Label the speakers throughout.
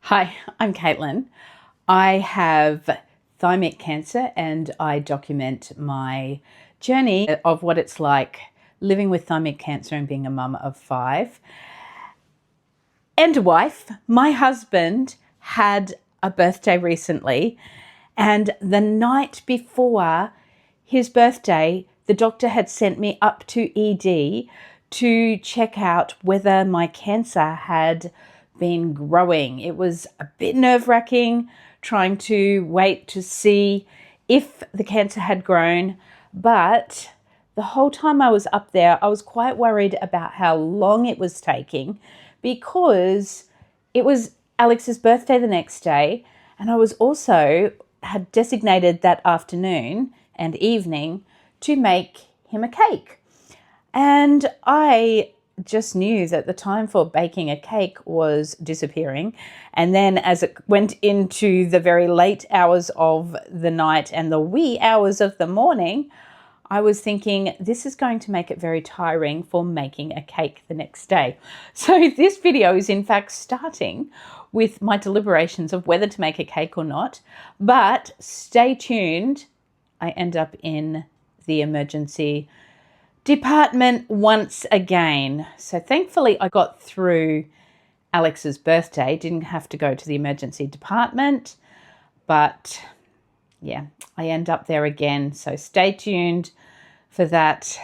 Speaker 1: Hi, I'm Caitlin. I have thymic cancer and I document my journey of what it's like living with thymic cancer and being a mum of 5 and a wife. My husband had a birthday recently, and the night before his birthday, the doctor had sent me up to ED to check out whether my cancer had been growing. It was a bit nerve-wracking trying to wait to see if the cancer had grown, but the whole time I was up there, I was quite worried about how long it was taking because it was Alex's birthday the next day, and I was also had designated that afternoon and evening to make him a cake. And I just knew that the time for baking a cake was disappearing. And then as it went into the very late hours of the night and the wee hours of the morning, I was thinking this is going to make it very tiring for making a cake the next day. So this video is in fact starting with my deliberations of whether to make a cake or not. But stay tuned. I end up in the emergency department once again. So thankfully I got through Alex's birthday, didn't have to go to the emergency department, but yeah, I end up there again. So stay tuned for that.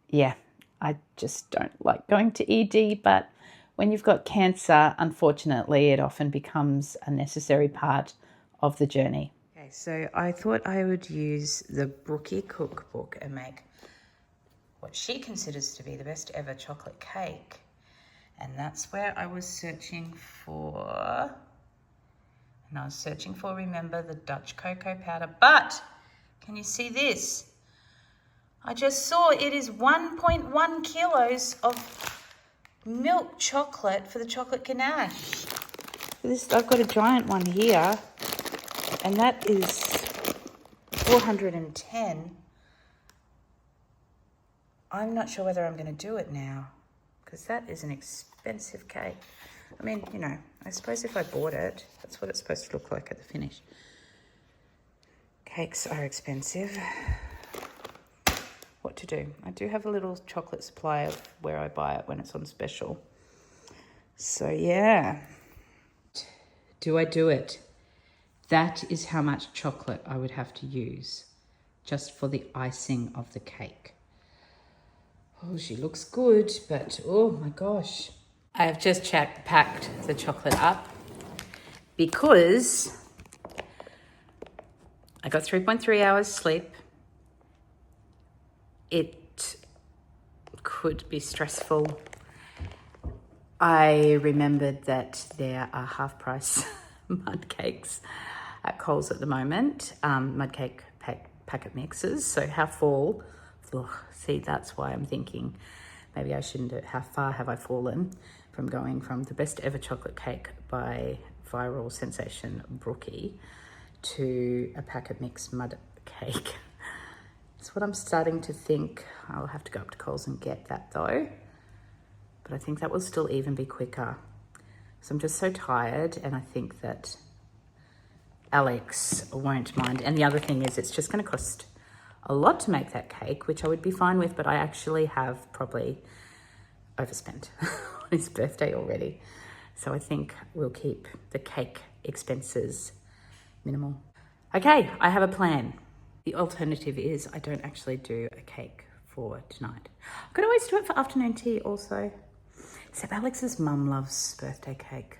Speaker 1: Yeah, I just don't like going to ED, but when you've got cancer, unfortunately, it often becomes a necessary part of the journey. Okay, so I thought I would use the Brookie cookbook and make what she considers to be the best ever chocolate cake. And that's where I was searching for. And I was searching for, remember, the Dutch cocoa powder. But can you see this? I just saw it is 1.1 kilos of milk chocolate for the chocolate ganache. This, I've got a giant one here, and that is 410. I'm not sure whether I'm going to do it now, because that is an expensive cake. I mean, you know, I suppose if I bought it, that's what it's supposed to look like at the finish. Cakes are expensive. What to do? I do have a little chocolate supply of where I buy it when it's on special. So yeah. Do I do it? That is how much chocolate I would have to use just for the icing of the cake. Oh, she looks good, but oh my gosh. I have just packed the chocolate up because I got 3.3 hours sleep. It could be stressful. I remembered that there are half price mud cakes at Coles at the moment, mud cake packet mixes. So how full, see, that's why I'm thinking maybe I shouldn't do it. How far have I fallen from going from the best ever chocolate cake by viral sensation Brookie to a packet mix mud cake? That's what I'm starting to think. I'll have to go up to Coles and get that though. But I think that will still even be quicker. So I'm just so tired, and I think that Alex won't mind. And the other thing is it's just going to cost a lot to make that cake, which I would be fine with, but I actually have probably overspent on his birthday already. So I think we'll keep the cake expenses minimal. Okay, I have a plan. The alternative is I don't actually do a cake for tonight. I could always do it for afternoon tea also. Except Alex's mum loves birthday cake.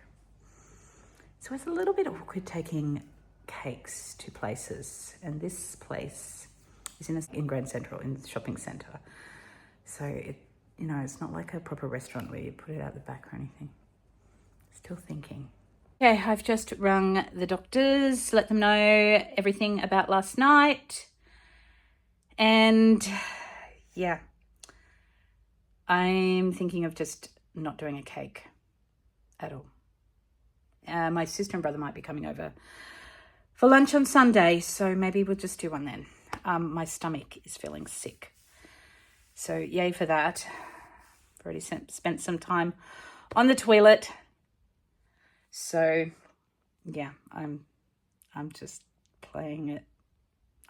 Speaker 1: So it's a little bit awkward taking cakes to places. And this place is in Grand Central, in the shopping centre. So, it's not like a proper restaurant where you put it out the back or anything. Still thinking. Okay, I've just rung the doctors, let them know everything about last night. And yeah, I'm thinking of just not doing a cake at all. My sister and brother might be coming over for lunch on Sunday, so maybe we'll just do one then. My stomach is feeling sick. So yay for that. I've already spent some time on the toilet. So yeah, I'm just playing it.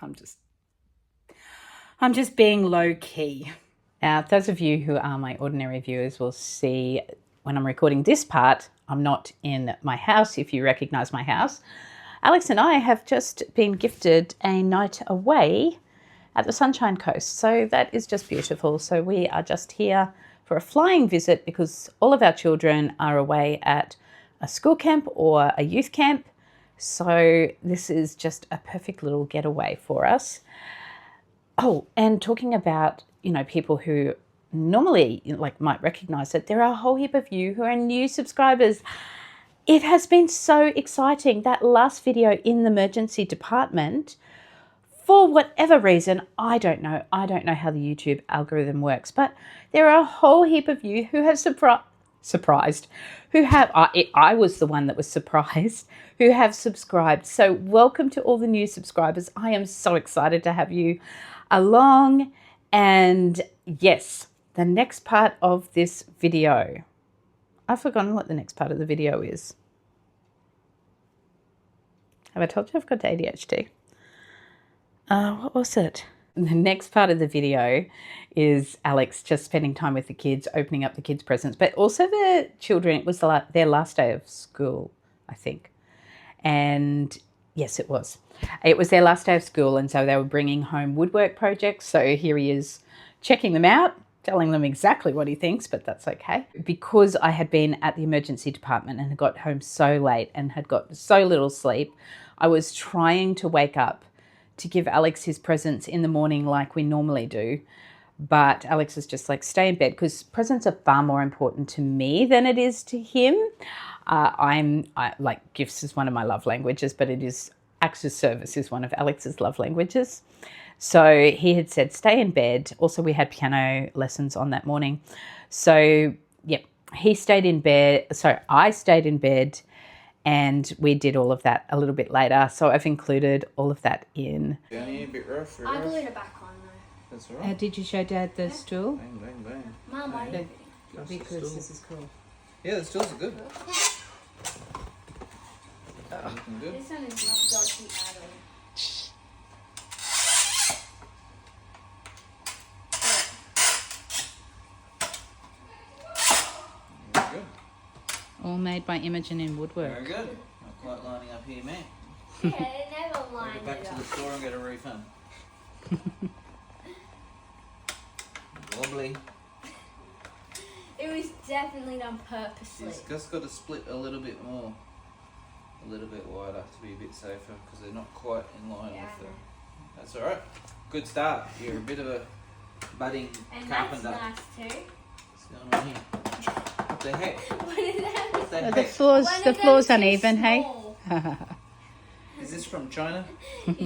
Speaker 1: I'm just being low key. Now, those of you who are my ordinary viewers will see when I'm recording this part, I'm not in my house. If you recognize my house, Alex and I have just been gifted a night away at the Sunshine Coast. So that is just beautiful. So we are just here for a flying visit because all of our children are away at a school camp or a youth camp. So this is just a perfect little getaway for us. Oh, and talking about, you know, people who normally might recognize it, there are a whole heap of you who are new subscribers. It has been so exciting. That last video in the emergency department, for whatever reason, I don't know how the YouTube algorithm works, but there are a whole heap of you who have surprised, who have, I was the one that was surprised, who have subscribed. So welcome to all the new subscribers. I am so excited to have you along. And yes, the next part of this video, I've forgotten what the next part of the video is. Have I told you I've got ADHD? What was it? The next part of the video is Alex just spending time with the kids, opening up the kids' presents, but also the children. It was their last day of school, I think. And yes, it was. It was their last day of school, and so they were bringing home woodwork projects. So here he is checking them out, telling them exactly what he thinks, but that's okay. Because I had been at the emergency department and had got home so late and had got so little sleep, I was trying to wake up to give Alex his presents in the morning like we normally do. But Alex is just like, stay in bed, because presents are far more important to me than it is to him. Like gifts is one of my love languages, but it is acts of service is one of Alex's love languages. So he had said, stay in bed. Also, we had piano lessons on that morning. So, yep, he stayed in bed. So I stayed in bed, and we did all of that a little bit later. So I've included all of that in.
Speaker 2: A bit rough.
Speaker 3: I glued it back on though.
Speaker 2: That's all right.
Speaker 1: Did you show Dad the stool?
Speaker 2: Bang, bang, bang.
Speaker 3: Mum, I did.
Speaker 1: Because this is cool.
Speaker 2: Yeah, the stools are good. Looking good.
Speaker 3: This one is not dodgy at all.
Speaker 2: Very good.
Speaker 1: All made by Imogen in woodwork.
Speaker 2: Very good. Not quite lining up here, man.
Speaker 3: Yeah, it never
Speaker 2: I'll
Speaker 3: lined
Speaker 2: go back
Speaker 3: it
Speaker 2: to
Speaker 3: up.
Speaker 2: the store and get a refund. Wobbly.
Speaker 3: It was definitely done purposely.
Speaker 2: It's just got to split a little bit more. A little bit wider to be a bit safer, because they're not quite in line with them. That's alright. Good start. You're a bit of a budding
Speaker 3: And
Speaker 2: carpenter.
Speaker 3: that's nice too.
Speaker 2: What's going on here? What the heck?
Speaker 3: What is that?
Speaker 2: What the
Speaker 1: The
Speaker 2: heck?
Speaker 1: floor's
Speaker 3: One
Speaker 1: the
Speaker 3: of them
Speaker 1: floor's
Speaker 3: too
Speaker 1: uneven, hey?
Speaker 3: small.
Speaker 2: Is this from China?
Speaker 3: Yep.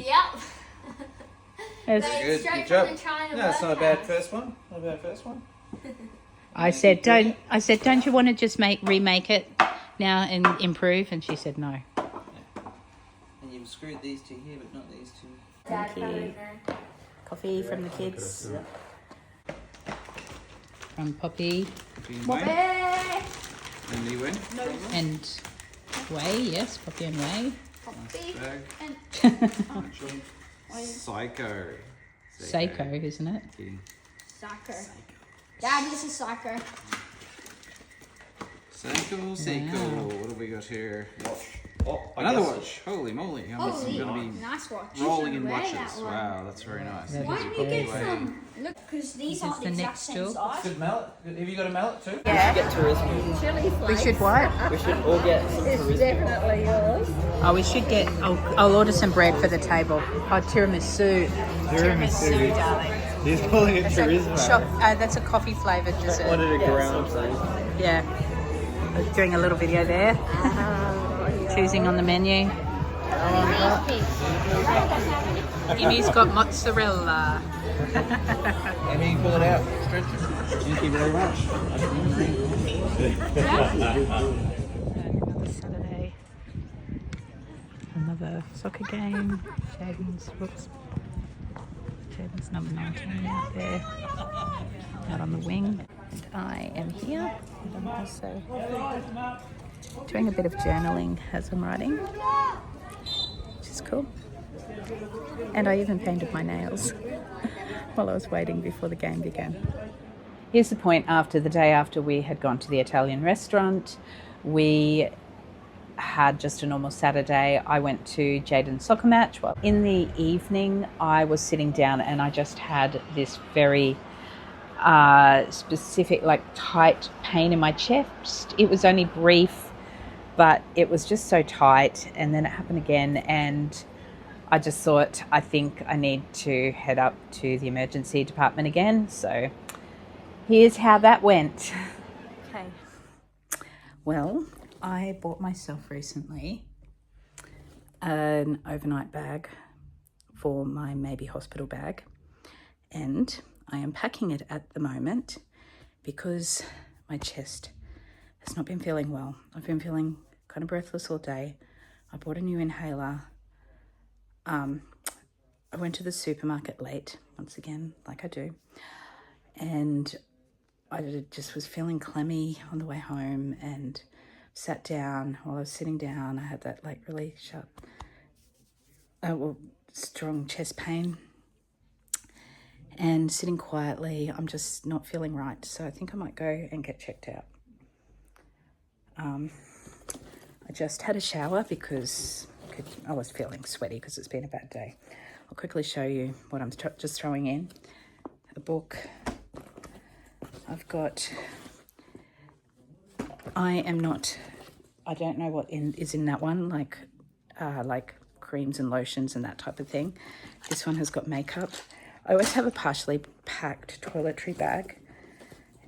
Speaker 1: It's-
Speaker 3: They-
Speaker 2: Good.
Speaker 3: straight
Speaker 2: Good job.
Speaker 3: from the China
Speaker 2: No, it's not a bad
Speaker 3: workhouse.
Speaker 2: first one. Not a bad first one.
Speaker 1: I said, don't you want to just remake it now and improve? And she said no.
Speaker 2: And you've screwed these two here, but not these two.
Speaker 3: Dad
Speaker 1: Thank
Speaker 3: put
Speaker 1: you.
Speaker 3: it there.
Speaker 1: Coffee from the kids. From Poppy
Speaker 3: Hey,
Speaker 2: And you win?
Speaker 1: and Way, yes, Poppy and Way.
Speaker 3: Poppy.
Speaker 2: Bag.
Speaker 3: And
Speaker 2: Psycho.
Speaker 1: Seiko, isn't it?
Speaker 2: Kidding.
Speaker 3: Psycho. Dad, this is Psycho.
Speaker 2: Seiko.
Speaker 1: Wow.
Speaker 2: What have we got here?
Speaker 4: Oh,
Speaker 2: Another watch. Holy moly. I'm
Speaker 3: Holy,
Speaker 2: going to be
Speaker 3: nice watch.
Speaker 2: rolling in
Speaker 3: Wear
Speaker 2: watches.
Speaker 3: that one.
Speaker 2: Wow, that's very nice.
Speaker 1: That
Speaker 3: Why
Speaker 1: is
Speaker 3: don't you get
Speaker 2: great.
Speaker 3: some? Look, because these
Speaker 1: Is
Speaker 3: aren't
Speaker 1: this
Speaker 3: the
Speaker 1: the
Speaker 3: exact
Speaker 1: next
Speaker 3: same
Speaker 1: stool?
Speaker 3: size.
Speaker 2: Good mallet. Have you got a mallet too?
Speaker 4: Get charisma.
Speaker 3: Chili flakes.
Speaker 1: We should what?
Speaker 4: We should all get some charisma.
Speaker 3: Definitely yours.
Speaker 1: Oh, we should get, I'll order some bread for the table. Oh, tiramisu. Tiramisu, darling.
Speaker 4: He's calling it charisma.
Speaker 1: That's a coffee flavoured dessert.
Speaker 4: Wanted a ground charisma.
Speaker 1: Yeah. We're doing a little video there. Choosing on the menu. Amy's got mozzarella.
Speaker 2: And you pull it out. Stretch it. Thank you very much.
Speaker 1: Another Saturday. Another soccer game. Jaden's, whoops. Jaden's number 19 out there. Out on the wing. And I am here. And I'm also doing a bit of journaling as I'm writing, which is cool. And I even painted my nails while I was waiting before the game began. Here's the point: after the day after we had gone to the Italian restaurant, we had just a normal Saturday. I went to Jaden's soccer match. Well, in the evening, I was sitting down and I just had this very specific, like tight pain in my chest. It was only brief, but it was just so tight, and then it happened again, and I just thought, I think I need to head up to the emergency department again. So here's how that went. Okay. Well, I bought myself recently an overnight bag for my maybe hospital bag, and I am packing it at the moment because my chest has not been feeling well. I've been feeling kind of breathless all day. I bought a new inhaler. I went to the supermarket late, once again, like I do, and I just was feeling clammy on the way home, and sat down. While I was sitting down, I had that like really strong chest pain, and sitting quietly, I'm just not feeling right. So I think I might go and get checked out. I just had a shower because I was feeling sweaty because it's been a bad day. I'll quickly show you what I'm just throwing in. A book. I've got, I don't know what is in that one, like creams and lotions and that type of thing. This one has got makeup. I always have a partially packed toiletry bag,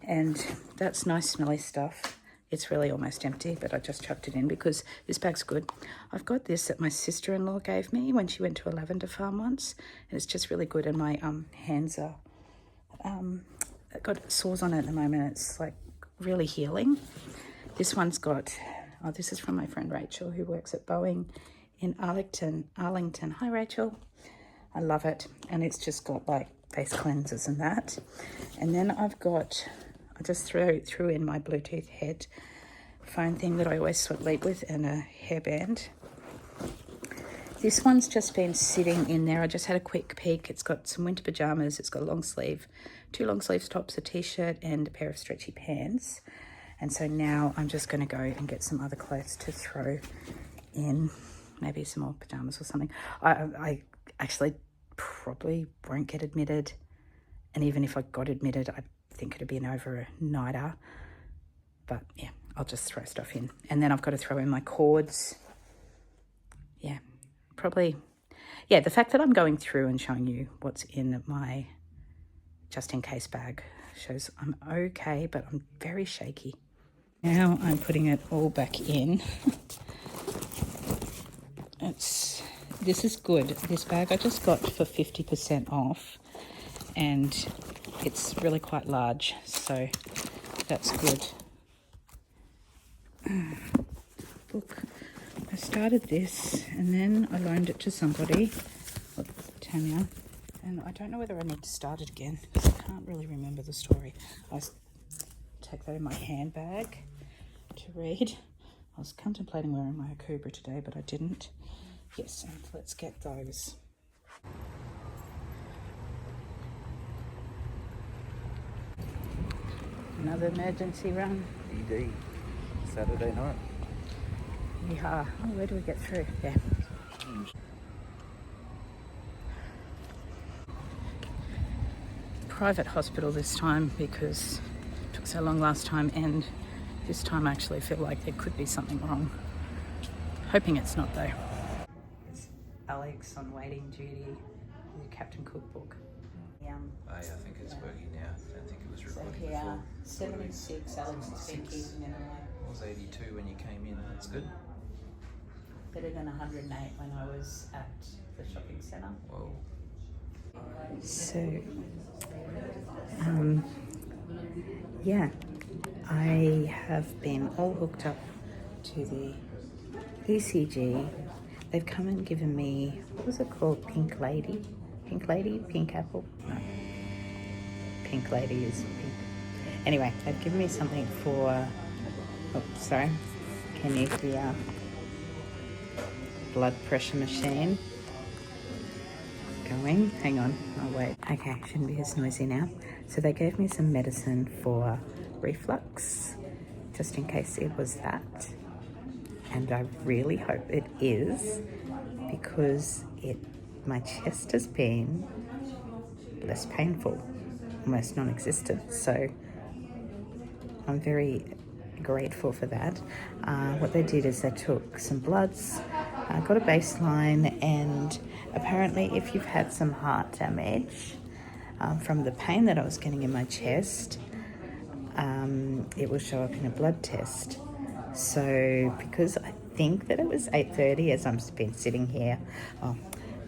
Speaker 1: and that's nice smelly stuff. It's really almost empty, but I just chucked it in because this bag's good. I've got this that my sister-in-law gave me when she went to a lavender farm once, and it's just really good, and my hands are I've got sores on it at the moment. It's like really healing. This one's got, this is from my friend Rachel, who works at Boeing in Arlington. Hi Rachel. I love it. And it's just got like face cleansers and that. And then I just threw in my Bluetooth headphone thing that I always sleep with, and a hairband. This one's just been sitting in there. I just had a quick peek. It's got some winter pajamas. It's got a long sleeve, 2 long sleeves tops, a t-shirt, and a pair of stretchy pants. And so now I'm just going to go and get some other clothes to throw in, maybe some more pajamas or something. I actually probably won't get admitted. And even if I got admitted, I think it'd be an overnighter. But yeah, I'll just throw stuff in. And then I've got to throw in my cords. Yeah. Probably, yeah, the fact that I'm going through and showing you what's in my just-in-case bag shows I'm okay, but I'm very shaky. Now I'm putting it all back in. This is good. This bag I just got for 50% off, and it's really quite large, so that's good. Look. I started this and then I loaned it to somebody, Tanya, and I don't know whether I need to start it again because I can't really remember the story. I take that in my handbag to read. I was contemplating wearing my Akubra today, but I didn't. Yes, and let's get those. Another emergency run.
Speaker 2: ED, Saturday night.
Speaker 1: Yeah. Oh, where do we get through? Yeah. Private hospital this time because it took so long last time, and this time I actually feel like there could be something wrong. Hoping it's not though. It's Alex on waiting duty, the Captain Cook book.
Speaker 2: I think it's working now. I don't think it was
Speaker 1: So
Speaker 2: recording
Speaker 1: here,
Speaker 2: before.
Speaker 1: 76, Alex has been keeping it alive.
Speaker 2: It was 82 when you came in. That's good.
Speaker 1: Better than 108 when I was at the shopping centre.
Speaker 2: Whoa.
Speaker 1: So, yeah, I have been all hooked up to the ECG. They've come and given me, what was it called? Pink Lady? Pink Apple? No. Pink Lady is pink. Anyway, they've given me something for, oh, sorry, Penny the blood pressure machine going. Hang on, I'll wait. Okay, shouldn't be as noisy now. So they gave me some medicine for reflux, just in case it was that. And I really hope it is, because my chest has been less painful, almost non-existent. So I'm very grateful for that. What they did is they took some bloods, got a baseline, and apparently if you've had some heart damage from the pain that I was getting in my chest, it will show up in a blood test. So because I think that it was 8:30 as I've been sitting here,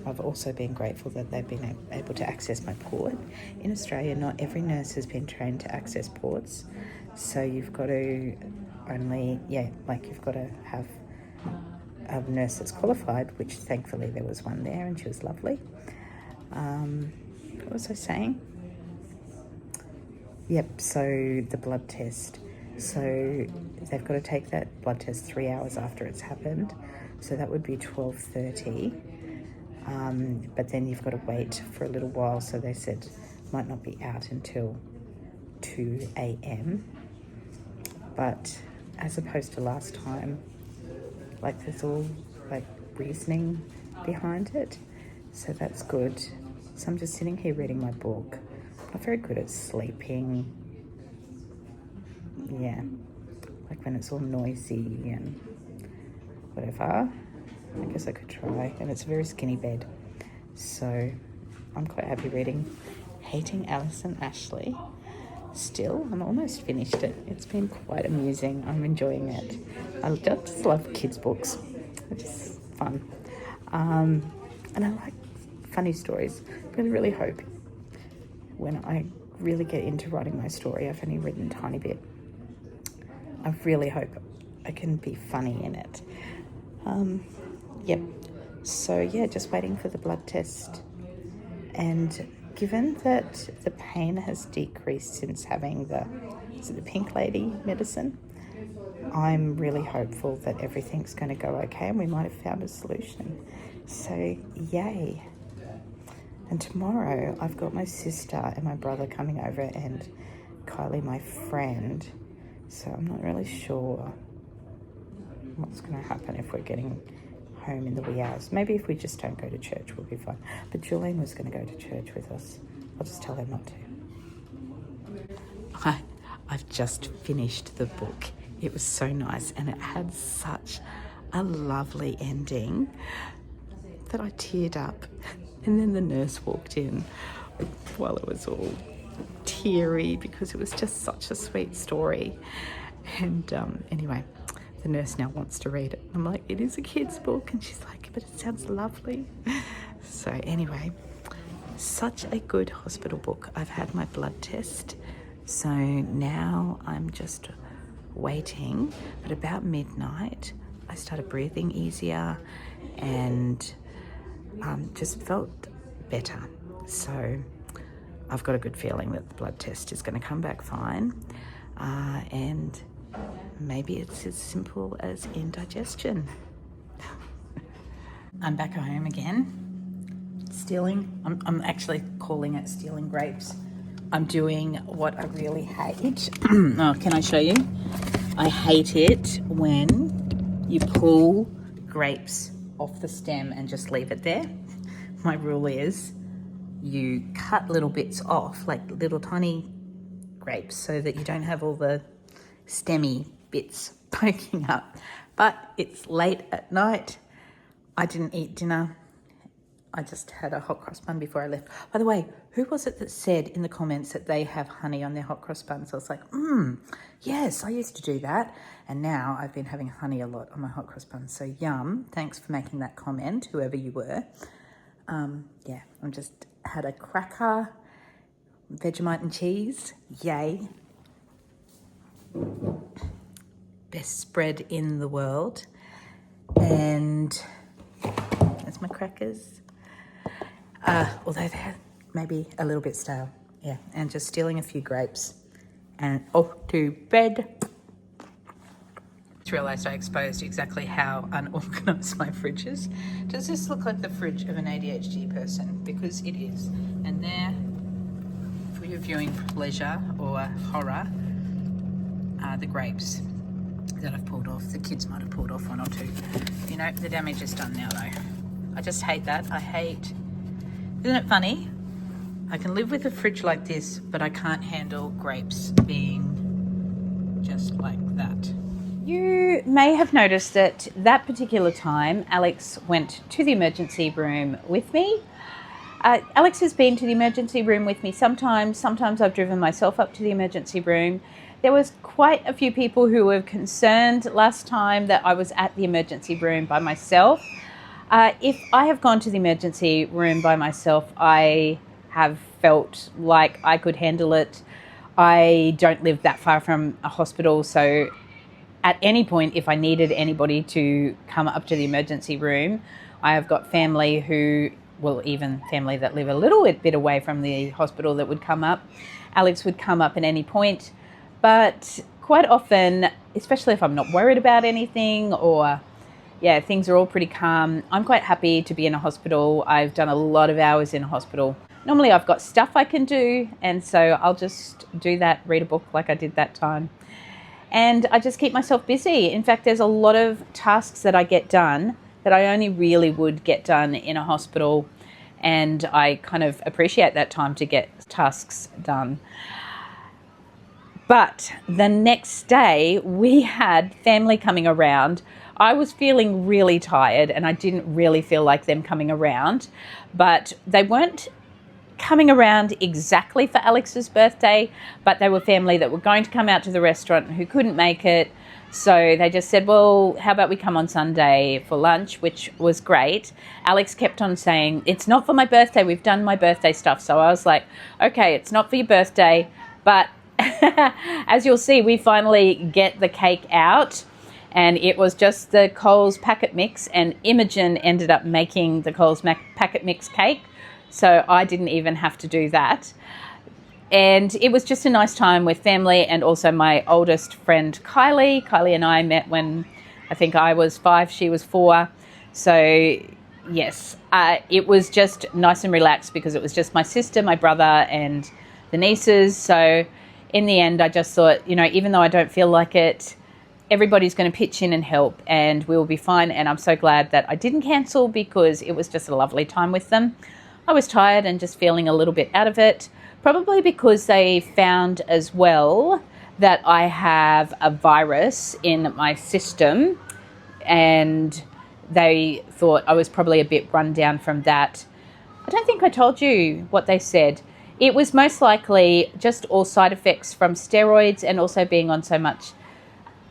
Speaker 1: I've also been grateful that they've been able to access my port. In Australia, not every nurse has been trained to access ports. So you've got to you've got to have a nurse that's qualified, which thankfully there was one there and she was lovely. What was I saying? Yep, so the blood test. So they've got to take that blood test 3 hours after it's happened. So that would be 12:30. But then you've got to wait for a little while. So they said might not be out until 2 a.m. But as opposed to last time, like there's all like reasoning behind it. So that's good. So I'm just sitting here reading my book. I'm not very good at sleeping. Yeah, like when it's all noisy and whatever. I guess I could try. And it's a very skinny bed. So I'm quite happy reading Hating Alice and Ashley. Still, I'm almost finished it. It's been quite amusing. I'm enjoying it. I just love kids' books. It's just fun. And I like funny stories. Really, really hope when I really get into writing my story, I've only written a tiny bit, I really hope I can be funny in it. Yep. So yeah, just waiting for the blood test. And given that the pain has decreased since having the Pink Lady medicine, I'm really hopeful that everything's going to go okay and we might have found a solution. So yay. And tomorrow I've got my sister and my brother coming over and Kylie, my friend. So I'm not really sure what's going to happen if we're getting home in the wee hours. Maybe if we just don't go to church, we'll be fine. But Julian was going to go to church with us. I'll just tell her not to. I've just finished the book. It was so nice and it had such a lovely ending that I teared up. And then the nurse walked in while it was all teary because it was just such a sweet story. And anyway, the nurse now wants to read it. I'm like, it is a kid's book. And she's like, but it sounds lovely. So anyway, such a good hospital book. I've had my blood test. So now I'm just waiting. But about midnight, I started breathing easier and just felt better. So I've got a good feeling that the blood test is going to come back fine. And maybe it's as simple as indigestion. I'm back at home again. Stealing. I'm actually calling it stealing grapes. I'm doing what I really hate. Oh, can I show you? I hate it when you pull grapes off the stem and just leave it there. My rule is you cut little bits off, like little tiny grapes, so that you don't have all the stemmy bits poking up. But it's late at night. I didn't eat dinner. I just had a hot cross bun before I left. By the way, who was it that said in the comments that they have honey on their hot cross buns? I was like, yes, I used to do that. And now I've been having honey a lot on my hot cross buns. So yum. Thanks for making that comment, whoever you were. Yeah, I just had a cracker, Vegemite and cheese. Yay. Best spread in the world. And there's my crackers. Although they're maybe a little bit stale. Yeah, and just stealing a few grapes and off to bed. Just realised I exposed exactly how unorganised my fridge is. Does this look like the fridge of an ADHD person? Because it is. And there, for your viewing pleasure or horror, are the grapes that I've pulled off. The kids might have pulled off one or two. You know, the damage is done now though. I just hate that. Isn't it funny? I can live with a fridge like this, but I can't handle grapes being just like that. You may have noticed that particular time, Alex went to the emergency room with me. Alex has been to the emergency room with me sometimes. Sometimes I've driven myself up to the emergency room. There was quite a few people who were concerned last time that I was at the emergency room by myself. If I have gone to the emergency room by myself, I have felt like I could handle it. I don't live that far from a hospital, so at any point, if I needed anybody to come up to the emergency room, I have got family who, well, even family that live a little bit away from the hospital that would come up. Alex would come up at any point, but quite often, especially if I'm not worried about anything or yeah, things are all pretty calm, I'm quite happy to be in a hospital. I've done a lot of hours in a hospital. Normally I've got stuff I can do, and so I'll just do that, read a book like I did that time. And I just keep myself busy. In fact, there's a lot of tasks that I get done that I only really would get done in a hospital, and I kind of appreciate that time to get tasks done. But the next day we had family coming around. I was feeling really tired and I didn't really feel like them coming around, but they weren't coming around exactly for Alex's birthday, but they were family that were going to come out to the restaurant who couldn't make it. So they just said, well, how about we come on Sunday for lunch, which was great. Alex kept on saying, it's not for my birthday. We've done my birthday stuff. So I was like, okay, it's not for your birthday. But as you'll see, we finally get the cake out, and it was just the Coles packet mix, and Imogen ended up making the Coles packet mix cake. So I didn't even have to do that. And it was just a nice time with family, and also my oldest friend, Kylie. Kylie and I met when I think I was 5, she was 4. So yes, it was just nice and relaxed because it was just my sister, my brother, and the nieces. So in the end, I just thought, you know, even though I don't feel like it, everybody's going to pitch in and help and we'll be fine. And I'm so glad that I didn't cancel because it was just a lovely time with them. I was tired and just feeling a little bit out of it, probably because they found as well that I have a virus in my system, and they thought I was probably a bit run down from that. I don't think I told you what they said. It was most likely just all side effects from steroids, and also being on so much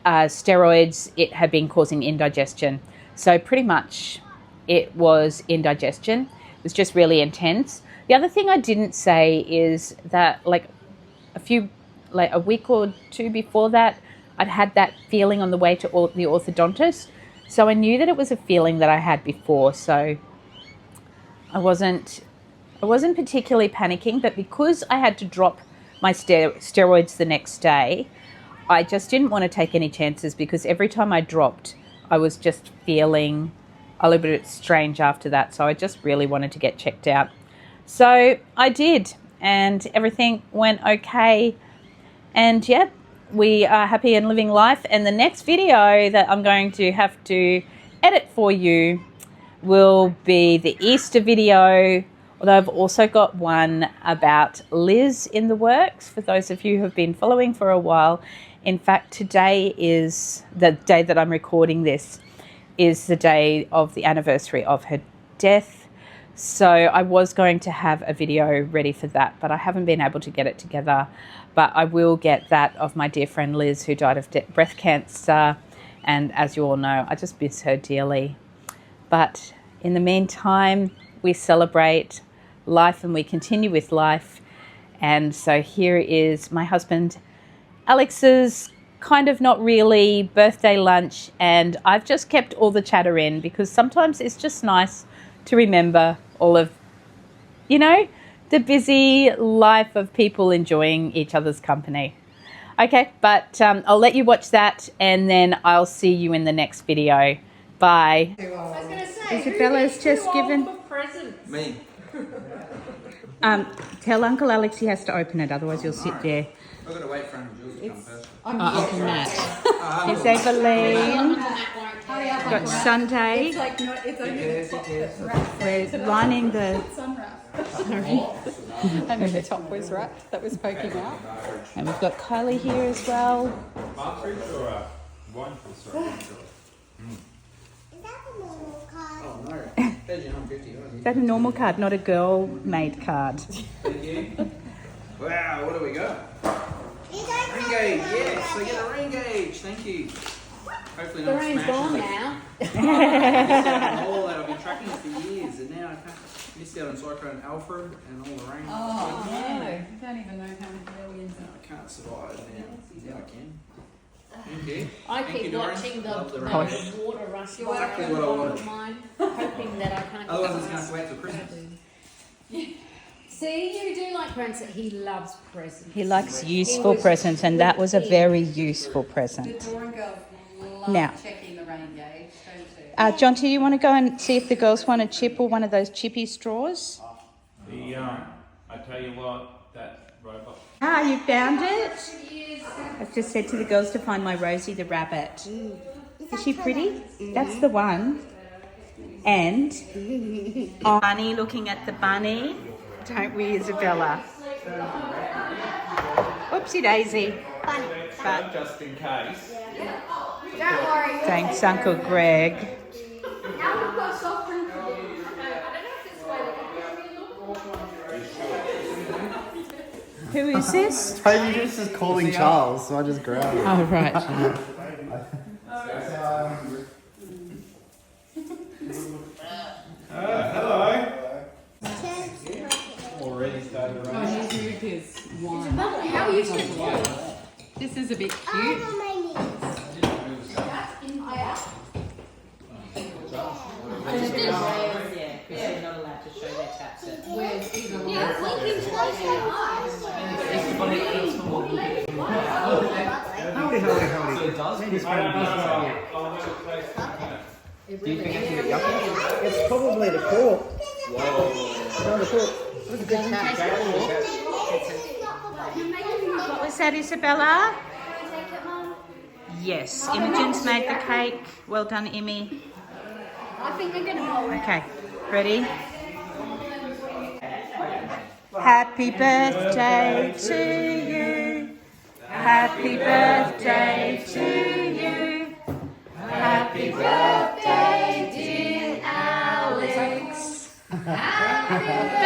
Speaker 1: steroids, it had been causing indigestion. So pretty much it was indigestion. It was just really intense. The other thing I didn't say is that like a week or two before that, I'd had that feeling on the way to the orthodontist. So I knew that it was a feeling that I had before. So I wasn't particularly panicking, but because I had to drop my steroids the next day, I just didn't want to take any chances, because every time I dropped, I was just feeling a little bit strange after that. So I just really wanted to get checked out. So I did, and everything went okay. And yeah, we are happy and living life. And the next video that I'm going to have to edit for you will be the Easter video, although I've also got one about Liz in the works for those of you who have been following for a while. In fact, today is the day that I'm recording this, is the day of the anniversary of her death. So I was going to have a video ready for that, but I haven't been able to get it together. But I will get that of my dear friend Liz, who died of breast cancer. And as you all know, I just miss her dearly. But in the meantime, we celebrate life and we continue with life. And so here is my husband Alex's kind of not really birthday lunch, and I've just kept all the chatter in because sometimes it's just nice to remember all of, you know, the busy life of people enjoying each other's company. Okay, but I'll let you watch that and then I'll see you in the next video. Bye.
Speaker 3: I was gonna say,
Speaker 1: Isabella's just given...
Speaker 2: Me.
Speaker 1: Tell Uncle Alex he has to open it, otherwise you'll sit there.
Speaker 2: I've got to wait for Uncle Jules to come first.
Speaker 1: Uncle Matt. Here's Evelyn. Got Sunday.
Speaker 5: It's like, no, it's only
Speaker 1: We're lining the...
Speaker 5: and then the top was wrapped, that was poking out.
Speaker 1: And we've got Kylie here as well.
Speaker 6: Partridge or a wine sauce?
Speaker 2: Oh no,
Speaker 1: Is that a normal card, not a girl-made card?
Speaker 2: Thank you. Wow, what do we got? Ring gauge, yes, I get a ring gauge, thank you. Hopefully not smashing it.
Speaker 3: now.
Speaker 2: All that, I've been tracking it for years and now I can't miss out on Cyclone Alfred and all the rain.
Speaker 5: Oh, no. You don't even know how many millions.
Speaker 2: No, I can't survive now. Now I can. Thank you.
Speaker 3: I
Speaker 2: Thank you,
Speaker 3: keep
Speaker 2: Doreen.
Speaker 3: watching the
Speaker 2: Love the rain.
Speaker 3: water rush
Speaker 2: Exactly
Speaker 3: by
Speaker 2: what I
Speaker 3: the bottom
Speaker 2: wanted.
Speaker 3: of mine, hoping that I can't
Speaker 2: Otherwise
Speaker 3: get
Speaker 2: it's going to have to wait till Christmas.
Speaker 3: See, you do like presents. He loves presents.
Speaker 1: He likes useful presents, and that was a very useful
Speaker 5: The
Speaker 1: present.
Speaker 5: Doran girls love
Speaker 1: Now.
Speaker 5: checking the rain gauge, don't you?
Speaker 1: John, do you want to go and see if the girls want a chip or one of those chippy straws?
Speaker 6: I tell you what, that robot.
Speaker 1: Ah, you found it? I've just said to the girls to find my Rosie the rabbit. Is she pretty? That's the one. And Bunny, looking at the bunny. Don't we, Isabella? Oopsie daisy. But
Speaker 6: Just in case.
Speaker 3: Don't worry.
Speaker 1: thanks, Uncle Greg.
Speaker 3: Now we've got soft drink to do. I don't know if this way.
Speaker 1: Who is this?
Speaker 4: Toby just is calling Charles, so I just grabbed it.
Speaker 1: Oh, right.
Speaker 6: Hello. Already started running.
Speaker 5: Here's his wine.
Speaker 3: How you should do.
Speaker 5: This is a bit cute.
Speaker 1: They're not allowed to show their taps.
Speaker 3: Yeah, blinking twice my eyes.
Speaker 4: Do you think it's a bit yucky? It's probably the cork. No, the cork. Look at this cat.
Speaker 1: What was that, Isabella? Yes, Imogen's made the cake. Well done, Imi.
Speaker 3: I think we're gonna hold it.
Speaker 1: Okay, ready? Happy birthday to you. Happy birthday to you. Happy birthday, dear Alex. Happy